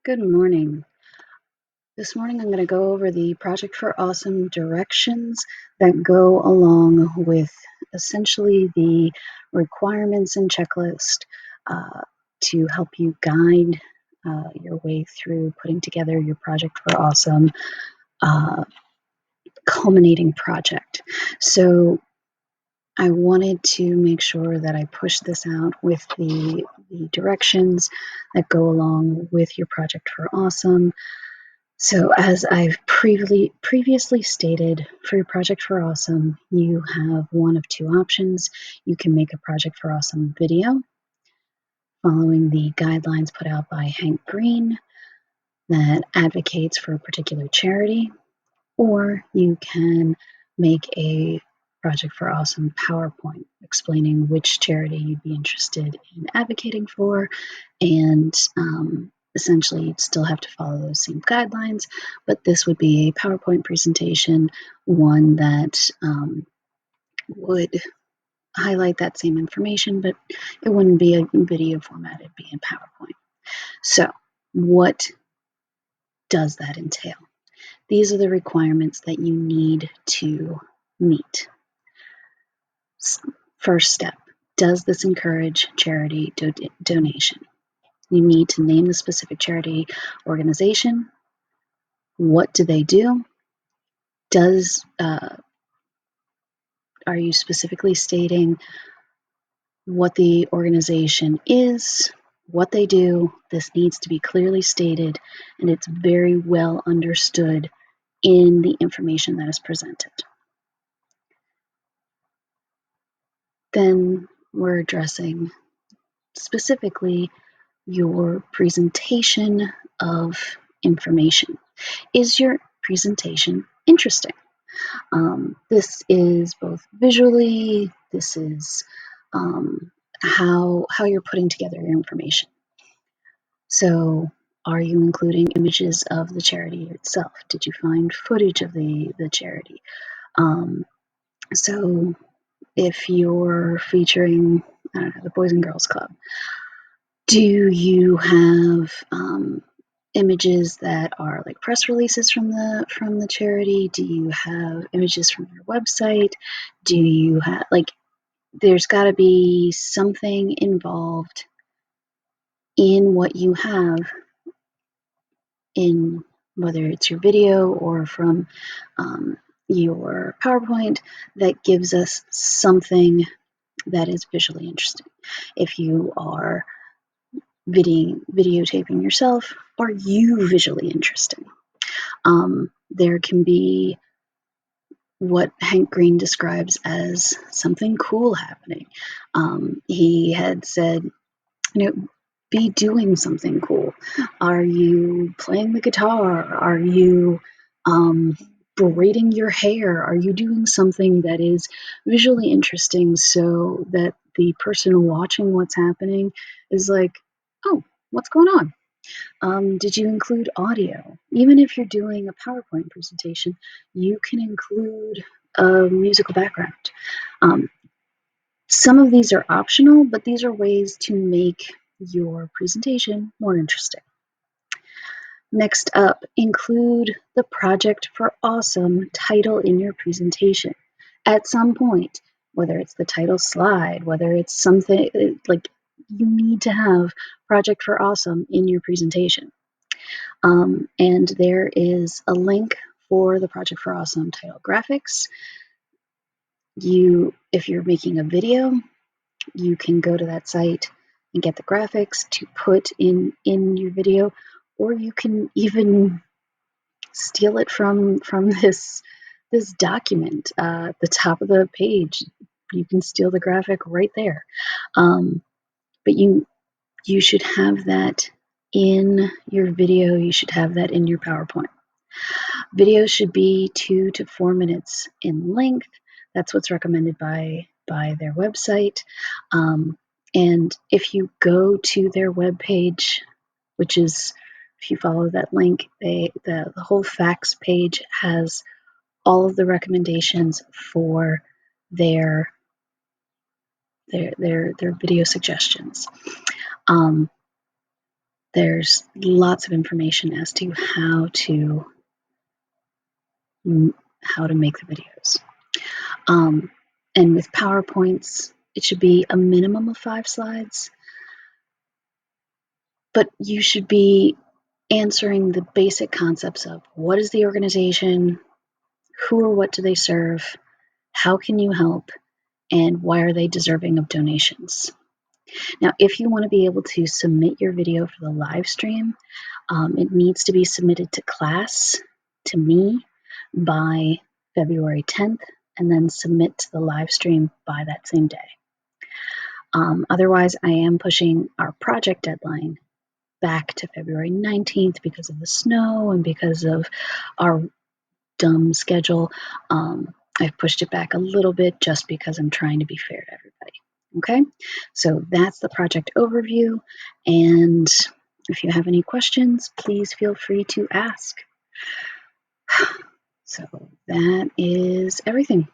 Good morning. This morning I'm going to go over the Project for Awesome directions that go along with essentially the requirements and checklist to help you guide your way through putting together your Project for Awesome uh, culminating project. So I wanted to make sure that I push this out with the directions that go along with your Project for Awesome. So as I've previously stated, for your Project for Awesome, you have one of two options. You can make a Project for Awesome video following the guidelines put out by Hank Green that advocates for a particular charity, or you can make a Project for Awesome PowerPoint explaining which charity you'd be interested in advocating for, and essentially you'd still have to follow those same guidelines, but this would be a PowerPoint presentation, one that would highlight that same information, but it wouldn't be a video format, it'd be in PowerPoint. So what does that entail? These are the requirements that you need to meet. First step, does this encourage charity donation? You need to name the specific charity organization. What do they do? Are you specifically stating what the organization is, what they do? This needs to be clearly stated, and it's very well understood in the information that is presented. Then we're addressing specifically your presentation of information. Is your presentation interesting? This is both visually, this is how you're putting together your information. So are you including images of the charity itself? Did you find footage of the charity? So if you're featuring, I don't know, the Boys and Girls Club, do you have images that are like press releases from the charity? Do you have images from their website? Do you have, like, there's got to be something involved in what you have, in whether it's your video or from your PowerPoint, that gives us something that is visually interesting. If you are videotaping yourself, are you visually interesting? There can be what Hank Green describes as something cool happening. He had said, be doing something cool. Are you playing the guitar? Are you braiding your hair? Are you doing something that is visually interesting so that the person watching what's happening is like, oh, what's going on? Did you include audio? Even if you're doing a PowerPoint presentation, you can include a musical background. Some of these are optional, but these are ways to make your presentation more interesting. Next up, include the Project for Awesome title in your presentation. At some point, whether it's the title slide, whether it's something like, you need to have Project for Awesome in your presentation. And there is a link for the Project for Awesome title graphics. If you're making a video, you can go to that site and get the graphics to put in your video, or you can even steal it from this document at the top of the page. You can steal the graphic right there. But you should have that in your video. You should have that in your PowerPoint. Videos should be 2 to 4 minutes in length. That's what's recommended by their website. And if you go to their webpage, which is, if you follow that link, the whole facts page has all of the recommendations for their video suggestions. There's lots of information as to how to make the videos. And with PowerPoints, it should be a minimum of 5 slides, but you should be answering the basic concepts of what is the organization, who or what do they serve, how can you help, and why are they deserving of donations. Now, if you want to be able to submit your video for the live stream, it needs to be submitted to class, to me, by February 10th, and then submit to the live stream by that same day. Otherwise, I am pushing our project deadline back to February 19th because of the snow and because of our dumb schedule. I've pushed it back a little bit just because I'm trying to be fair to everybody. Okay, so that's the project overview. And if you have any questions, please feel free to ask. So that is everything.